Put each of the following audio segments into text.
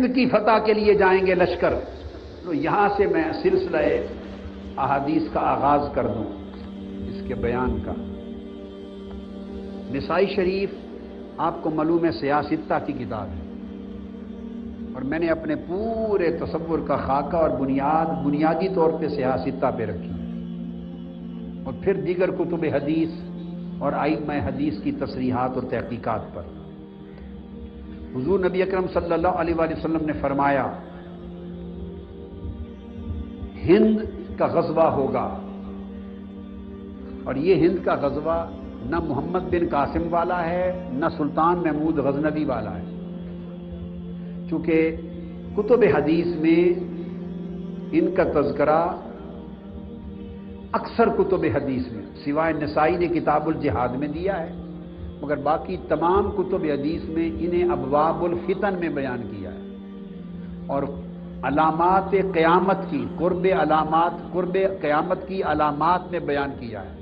ہند کی فتح کے لیے جائیں گے لشکر، تو یہاں سے میں سلسلہ احادیث کا آغاز کر دوں اس کے بیان کا۔ نسائی شریف آپ کو معلوم ہے سیاستہ کی کتاب ہے، اور میں نے اپنے پورے تصور کا خاکہ اور بنیادی طور پہ سیاستہ پہ رکھی، اور پھر دیگر کتب حدیث اور ائمہ حدیث کی تصریحات اور تحقیقات پر۔ حضور نبی اکرم صلی اللہ علیہ وآلہ وسلم نے فرمایا ہند کا غزوہ ہوگا، اور یہ ہند کا غزوہ نہ محمد بن قاسم والا ہے نہ سلطان محمود غزنوی والا ہے، چونکہ کتب حدیث میں ان کا تذکرہ اکثر کتب حدیث میں سوائے نسائی نے کتاب الجہاد میں دیا ہے، مگر باقی تمام کتب حدیث میں انہیں ابواب الفتن میں بیان کیا ہے، اور علامات قیامت کی قرب قیامت کی علامات میں بیان کیا ہے،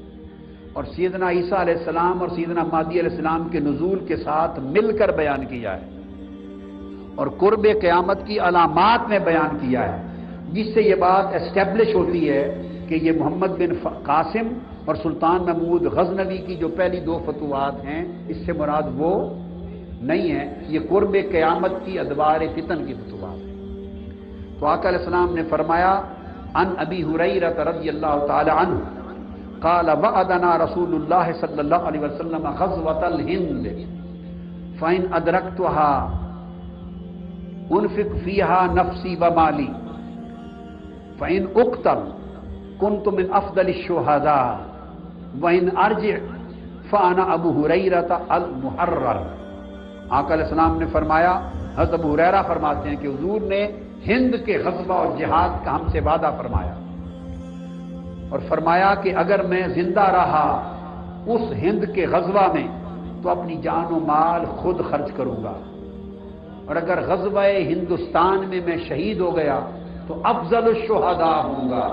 اور سیدنا عیسیٰ علیہ السلام اور سیدنا مہدی علیہ السلام کے نزول کے ساتھ مل کر بیان کیا ہے، اور قرب قیامت کی علامات میں بیان کیا ہے، جس سے یہ بات اسٹیبلش ہوتی ہے کہ یہ محمد بن قاسم اور سلطان محمود غزنوی کی جو پہلی دو فتوحات ہیں اس سے مراد وہ نہیں ہے، یہ قرب قیامت کی ادوار فتن کی فتوحات ہیں۔ تو آقا علیہ السلام نے فرمایا عن ابی ہریرہ رضی اللہ تعالی عنہ قال وعدنا رسول اللہ صلی اللہ علیہ وسلم غزوۃ الہند فإن ادرکتها انفق فيها نفسی ومالی فإن اقتل كنت من افضل الشهداء وإن ارجع فانا ابو ہریرہ المحرر۔ آقا علیہ السلام نے فرمایا، حضرت ابو ہریرہ فرماتے ہیں کہ حضور نے ہند کے غزوہ اور جہاد کا ہم سے وعدہ فرمایا، اور فرمایا کہ اگر میں زندہ رہا اس ہند کے غزوہ میں تو اپنی جان و مال خود خرچ کروں گا، اور اگر غزوہ ہندوستان میں شہید ہو گیا تو افضل الشہداء ہوں گا،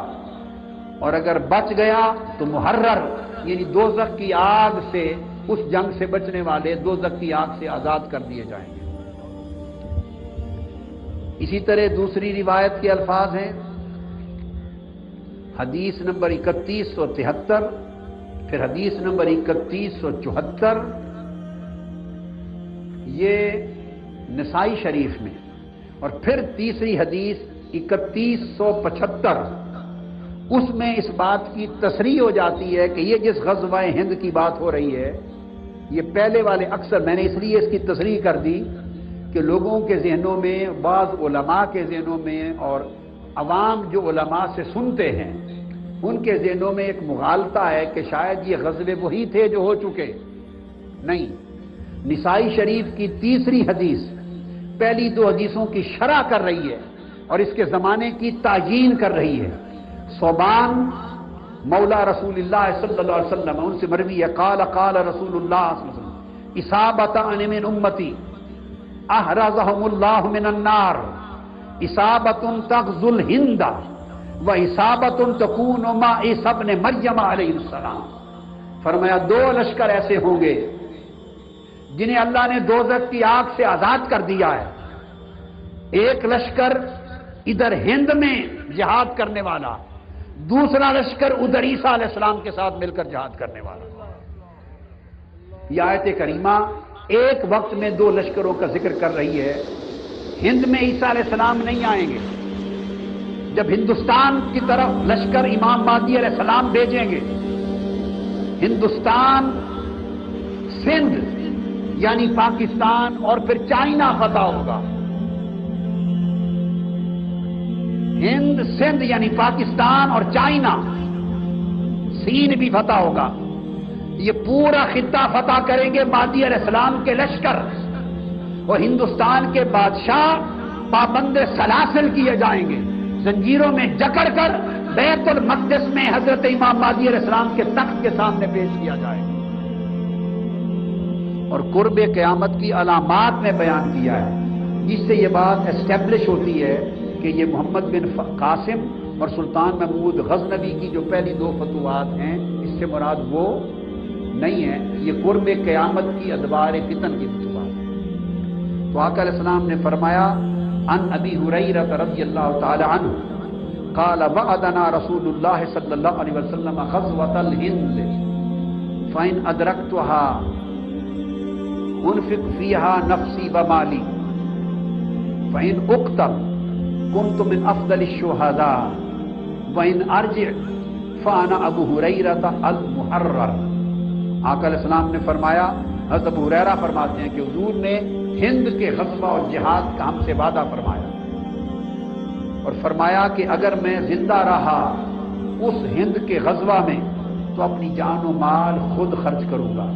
اور اگر بچ گیا تو محرر یعنی دوزخ کی آگ سے، اس جنگ سے بچنے والے دوزخ کی آگ سے آزاد کر دیے جائیں گے۔ اسی طرح دوسری روایت کے الفاظ ہیں، حدیث نمبر 3173، پھر حدیث نمبر 3174، یہ نسائی شریف میں، اور پھر تیسری حدیث 3175، اس میں اس بات کی تصریح ہو جاتی ہے کہ یہ جس غزوہ ہند کی بات ہو رہی ہے، یہ پہلے والے اکثر میں نے اس لیے اس کی تصریح کر دی کہ لوگوں کے ذہنوں میں، بعض علماء کے ذہنوں میں، اور عوام جو علماء سے سنتے ہیں ان کے ذہنوں میں ایک مغالطہ ہے کہ شاید یہ غزوے وہی تھے جو ہو چکے۔ نہیں، نسائی شریف کی تیسری حدیث پہلی دو حدیثوں کی شرح کر رہی ہے اور اس کے زمانے کی تعیین کر رہی ہے۔ صوبان مولا رسول اللہ صلی اللہ علیہ وسلم، ان سے مروی ہے قال قال رسول اللہ صلی اللہ علیہ وسلم اصابتان من امتی احرزهم اللہ من النار، اصابت تغزو الہند و اصابت تکون مع عیسی ابن مریم علیہ السلام۔ فرمایا دو لشکر ایسے ہوں گے جنہیں اللہ نے دوزخ کی آگ سے آزاد کر دیا ہے، ایک لشکر ادھر ہند میں جہاد کرنے والا، دوسرا لشکر ادھر عیسیٰ علیہ السلام کے ساتھ مل کر جہاد کرنے والا۔ یہ آیت کریمہ ایک وقت میں دو لشکروں کا ذکر کر رہی ہے۔ ہند میں عیسیٰ علیہ السلام نہیں آئیں گے، جب ہندوستان کی طرف لشکر امام مہدی علیہ السلام بھیجیں گے، ہندوستان، سندھ یعنی پاکستان اور پھر چائنا فتح ہوگا۔ ہند، سندھ یعنی پاکستان اور چائنا، سین بھی فتح ہوگا۔ یہ پورا خطہ فتح کریں گے مہدی علیہ السلام کے لشکر، اور ہندوستان کے بادشاہ پابند سلاسل کیے جائیں گے، زنجیروں میں جکڑ کر بیت المقدس میں حضرت امام مہدی علیہ السلام کے تخت کے سامنے پیش کیا جائے گا، اور قرب قیامت کی علامات میں بیان کیا ہے، جس سے یہ بات اسٹیبلش ہوتی ہے کہ یہ محمد بن قاسم اور سلطان محمود غزنوی کی جو پہلی دو فتوحات ہیں اس سے مراد وہ نہیں ہے، یہ قرب قیامت کی ادوار فتن کی فتوحات ہیں۔ تو آقا علیہ السلام نے فرمایا عن ابی ہریرہ رضی اللہ تعالی عنہ قال وعدنا رسول اللہ صلی اللہ علیہ وسلم غزوۃ الہند فإن أدركتها أنفق فيها نفسي ومالي فإن أقتل كنت من أفضل الشهداء وإن أرجع فأنا أبو هريرة المحرر۔ آقا علیہ السلام نے فرمایا، حضرت ابو ہریرہ فرماتے ہیں کہ حضور نے ہند کے غزوہ اور جہاد کا ہم سے وعدہ فرمایا اور فرمایا کہ اگر میں زندہ رہا اس ہند کے غزوہ میں تو اپنی جان و مال خود خرچ کروں گا،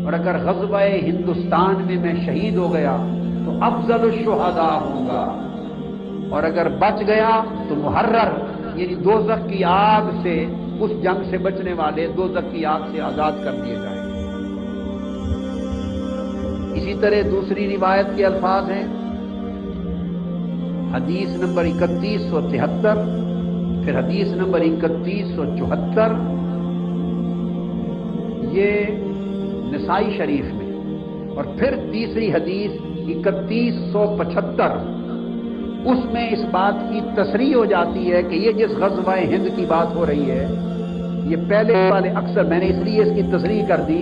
اور اگر غزوہ ہندوستان میں میں شہید ہو گیا تو افضل الشہداء ہوں گا، اور اگر بچ گیا تو محرر یعنی دوزخ کی آگ سے، اس جنگ سے بچنے والے دوزخ کی آگ سے آزاد کر دیے جائیں گے۔ اسی طرح دوسری روایت کے الفاظ ہیں، حدیث نمبر 3173، پھر حدیث نمبر 3174، یہ نسائی شریف میں، اور پھر تیسری حدیث 3175، اس میں اس بات کی تصریح ہو جاتی ہے کہ یہ جس غزوہ ہند کی بات ہو رہی ہے، یہ پہلے والے اکثر میں نے اس لیے اس کی تصریح کر دی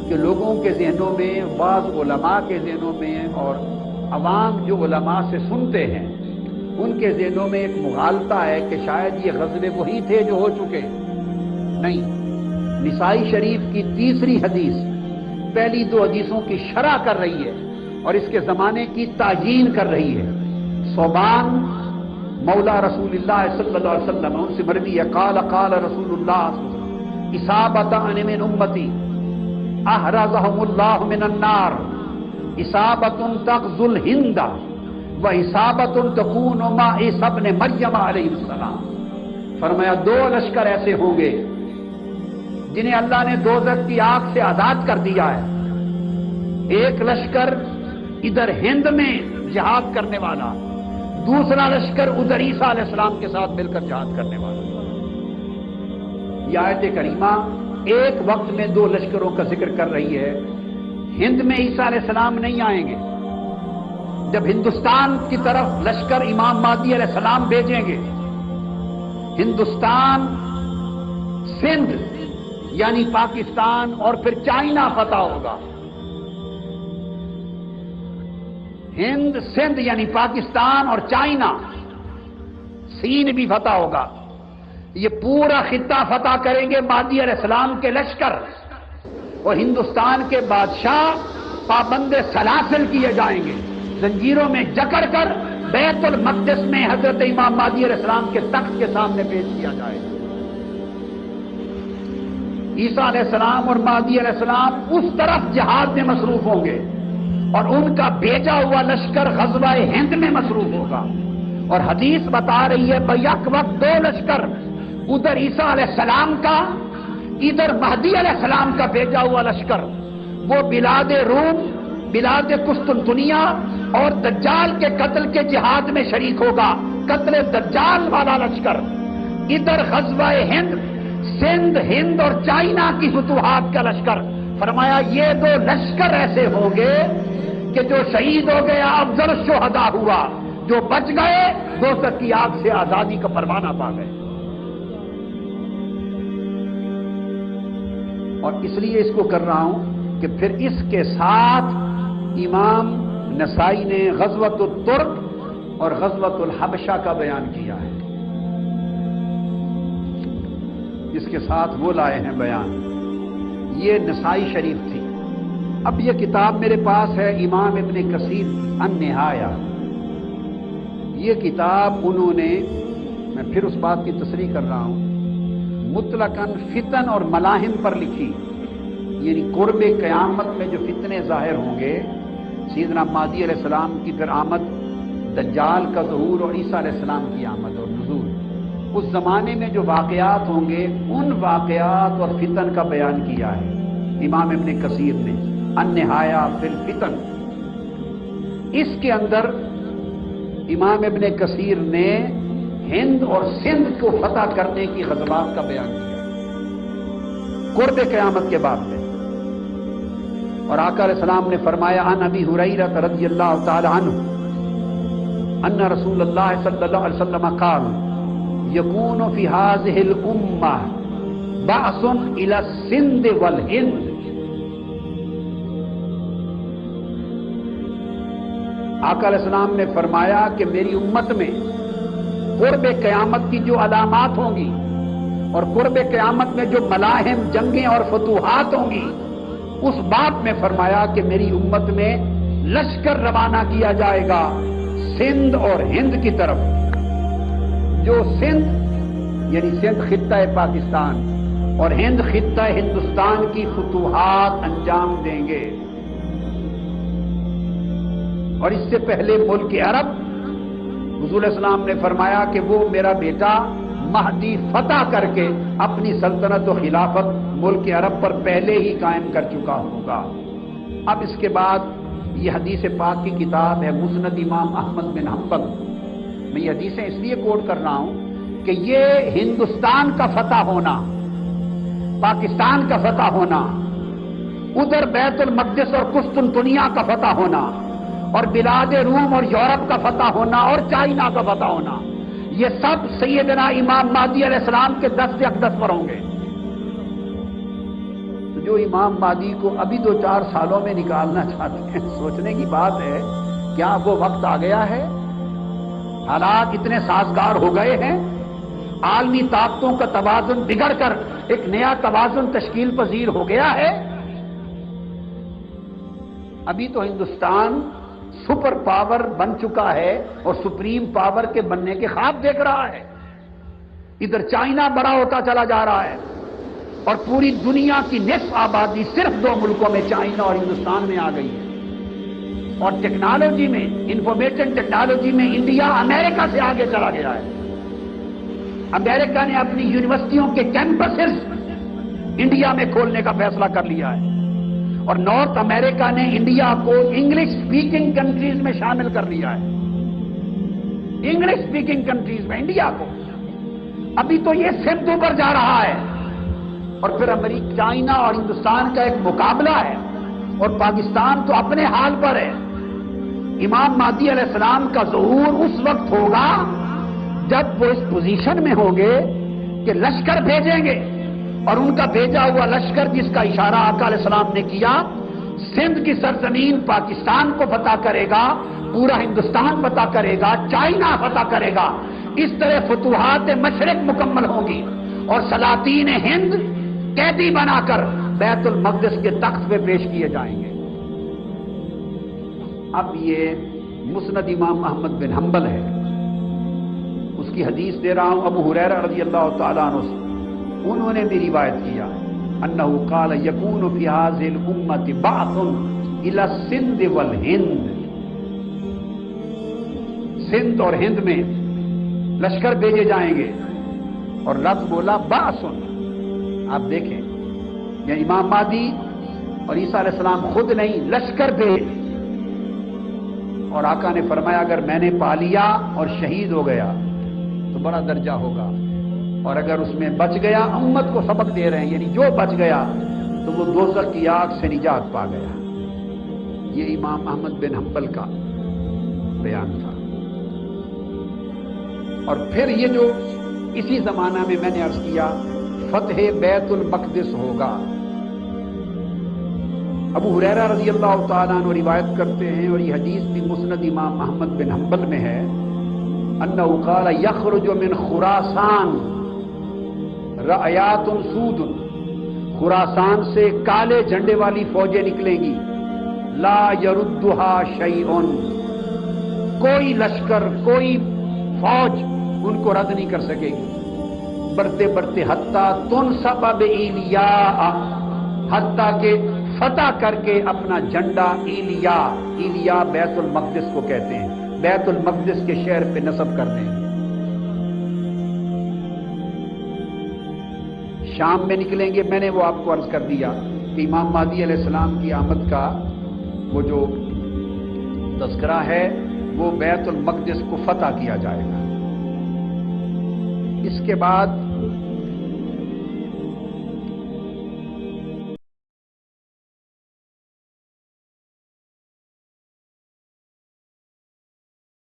کہ لوگوں کے ذہنوں میں، بعض علماء کے ذہنوں میں اور عوام جو علماء سے سنتے ہیں ان کے ذہنوں میں ایک مغالطہ ہے کہ شاید یہ غزوے وہی تھے جو ہو چکے۔ نہیں، نسائی شریف کی تیسری حدیث پہلی دو حدیثوں کی شرح کر رہی ہے اور اس کے زمانے کی تعیین کر رہی ہے۔ صوبان مولا رسول اللہ صلی اللہ علیہ وسلم، ان سے مروی ہے، قال قال رسول اللہ اصابت ان من امتی احرزهم اللہ من النار اصابت تغزو الہند و اصابت تکون مع عیسی ابن مریم علیہ السلام۔ فرمایا دو لشکر ایسے ہوں گے جنہیں اللہ نے دوزخ کی آگ سے آزاد کر دیا ہے، ایک لشکر ادھر ہند میں جہاد کرنے والا، دوسرا لشکر ادھر عیسیٰ علیہ السلام کے ساتھ مل کر جہاد کرنے والا۔ یہ آیت کریمہ ایک وقت میں دو لشکروں کا ذکر کر رہی ہے۔ ہند میں عیسیٰ علیہ السلام نہیں آئیں گے، جب ہندوستان کی طرف لشکر امام مہدی علیہ السلام بھیجیں گے، ہندوستان، سندھ یعنی پاکستان اور پھر چائنا فتح ہوگا۔ ہند، سندھ یعنی پاکستان اور چائنا، سین بھی فتح ہوگا۔ یہ پورا خطہ فتح کریں گے مہدی علیہ السلام کے لشکر، اور ہندوستان کے بادشاہ پابند سلاسل کیے جائیں گے، زنجیروں میں جکڑ کر بیت المقدس میں حضرت امام مہدی علیہ السلام کے تخت کے سامنے پیش کیا جائے گا۔ عیسیٰ علیہ السلام اور مہدی علیہ السلام اس طرف جہاد میں مصروف ہوں گے، اور ان کا بھیجا ہوا لشکر غزوہ ہند میں مصروف ہوگا۔ اور حدیث بتا رہی ہے بیک وقت دو لشکر، ادھر عیسیٰ علیہ السلام کا، ادھر مہدی علیہ السلام کا بھیجا ہوا لشکر، وہ بلاد روم، بلاد قسطنطنیہ اور دجال کے قتل کے جہاد میں شریک ہوگا، قتل دجال والا لشکر۔ ادھر غزوہ ہند، سندھ، ہند اور چائنا کی فتوحات کا لشکر۔ فرمایا یہ دو لشکر ایسے ہوں گے کہ جو شہید ہو گیا افضل الشہداء ہوا، جو بچ گئے دوزخ کی آگ سے آزادی کا پروانہ پا گئے۔ اور اس لیے اس کو کر رہا ہوں کہ پھر اس کے ساتھ امام نسائی نے غزوۃ الترک اور غزوۃ الحبشہ کا بیان کیا ہے، اس کے ساتھ وہ لائے ہیں بیان۔ یہ نسائی شریف تھی۔ اب یہ کتاب میرے پاس ہے امام ابن کثیر النہایہ۔ یہ کتاب انہوں نے، میں پھر اس بات کی تصریح کر رہا ہوں، مطلقاً فتن اور ملاحم پر لکھی، یعنی قرب قیامت میں جو فتنے ظاہر ہوں گے، سیدنا مہدی علیہ السلام کی پھر آمد، دجال کا ظہور اور عیسیٰ علیہ السلام کی آمد اور نزول، اس زمانے میں جو واقعات ہوں گے ان واقعات اور فتن کا بیان کیا ہے امام ابن کثیر نے النہایہ فی الفتن۔ اس کے اندر امام ابن کثیر نے ہند اور سندھ کو فتح کرنے کی غزوات کا بیان کیا قرب قیامت کے بعد میں۔ اور آقا علیہ السلام نے فرمایا عن ابی ہریرہ رضی اللہ تعالی عنہ ان رسول اللہ صلی اللہ علیہ وسلم قال یکون فی هذه الامہ بعث الى السند والہند. آقا علیہ السلام نے فرمایا کہ میری امت میں قرب قیامت کی جو علامات ہوں گی اور قرب قیامت میں جو ملاحم جنگیں اور فتوحات ہوں گی، اس بات میں فرمایا کہ میری امت میں لشکر روانہ کیا جائے گا سندھ اور ہند کی طرف. جو سندھ یعنی سندھ خطہ پاکستان اور ہند خطہ ہندوستان کی فتوحات انجام دیں گے. اور اس سے پہلے ملک عرب حضور علیہ السلام نے فرمایا کہ وہ میرا بیٹا مہدی فتح کر کے اپنی سلطنت و خلافت ملک عرب پر پہلے ہی قائم کر چکا ہوگا. اب اس کے بعد یہ حدیث پاک کی کتاب ہے مسند امام احمد بن حنبل. میں یہ حدیثیں اس لیے کوٹ کر رہا ہوں کہ یہ ہندوستان کا فتح ہونا، پاکستان کا فتح ہونا، ادھر بیت المقدس اور قسطنطنیہ کا فتح ہونا، اور بلاد روم اور یورپ کا فتح ہونا اور چائنا کا فتح ہونا، یہ سب سیدنا امام مہدی علیہ السلام کے دست اقدس پر ہوں گے. جو امام مہدی کو ابھی 2-4 سالوں میں نکالنا چاہتے ہیں، سوچنے کی بات ہے کیا وہ وقت آ گیا ہے؟ حالات اتنے سازگار ہو گئے ہیں، عالمی طاقتوں کا توازن بگڑ کر ایک نیا توازن تشکیل پذیر ہو گیا ہے. ابھی تو ہندوستان سپر پاور بن چکا ہے اور سپریم پاور کے بننے کے خواب دیکھ رہا ہے. ادھر چائنا بڑا ہوتا چلا جا رہا ہے اور پوری دنیا کی نصف آبادی صرف 2 ملکوں میں چائنا اور ہندوستان میں آ گئی ہے. اور ٹیکنالوجی میں، انفارمیشن ٹیکنالوجی میں انڈیا امریکہ سے آگے چلا گیا ہے. امریکہ نے اپنی یونیورسٹیوں کے کیمپسز انڈیا میں کھولنے کا فیصلہ کر لیا ہے اور نارتھ امریکہ نے انڈیا کو انگلش سپیکنگ کنٹریز میں شامل کر لیا ہے. انگلش سپیکنگ کنٹریز میں انڈیا کو. ابھی تو یہ سمت پر جا رہا ہے اور پھر امریکہ، چائنا اور ہندوستان کا ایک مقابلہ ہے اور پاکستان تو اپنے حال پر ہے. امام مہدی علیہ السلام کا ظہور اس وقت ہوگا جب وہ اس پوزیشن میں ہوں گے کہ لشکر بھیجیں گے، اور ان کا بھیجا ہوا لشکر جس کا اشارہ آقا علیہ السلام نے کیا، سندھ کی سرزمین پاکستان کو فتح کرے گا، پورا ہندوستان فتح کرے گا، چائنا فتح کرے گا. اس طرح فتوحات مشرق مکمل ہوں گی اور سلاطین ہند قیدی بنا کر بیت المقدس کے تخت پہ پیش کیے جائیں گے. اب یہ مسند امام احمد بن حنبل ہے، اس کی حدیث دے رہا ہوں. ابو ہریرہ رضی اللہ تعالیٰ عنہ سے انہوں نے بھی روایت کیا انہ قال یکون فی هذه الامة بعث الى السند والہند. سندھ اور ہند میں لشکر بھیجے جائیں گے. اور لفظ بولا بعث. آپ دیکھیں یہ امام مہدی اور عیسیٰ علیہ السلام خود نہیں، لشکر بھیج. اور آقا نے فرمایا اگر میں نے پا لیا اور شہید ہو گیا تو بڑا درجہ ہوگا، اور اگر اس میں بچ گیا، امت کو سبق دے رہے ہیں، یعنی جو بچ گیا تو وہ دوزخ کی آگ سے نجات پا گیا. یہ امام احمد بن حنبل کا بیان تھا. اور پھر یہ جو اسی زمانہ میں نے عرض کیا فتح بیت المقدس ہوگا. ابو ہریرہ رضی اللہ تعالیٰ عنہ روایت کرتے ہیں اور یہ حدیث بھی مسند امام احمد بن حنبل میں ہے انہ قال یخرج من خراسان رعیات سود. خراسان سے کالے جھنڈے والی فوجیں نکلیں گی. لا یردها شیء. کوئی لشکر، کوئی فوج ان کو رد نہیں کر سکے گی. بڑھتے بڑھتے حتیٰ تنصب بإیلیاء، حتیٰ کہ فتح کر کے اپنا جھنڈا ایلیاء بیت المقدس کو کہتے ہیں، بیت المقدس کے شہر پہ نصب کر دیں گے. شام میں نکلیں گے. میں نے وہ آپ کو عرض کر دیا کہ امام مہدی علیہ السلام کی آمد کا وہ جو تذکرہ ہے وہ بیت المقدس کو فتح کیا جائے گا. اس کے بعد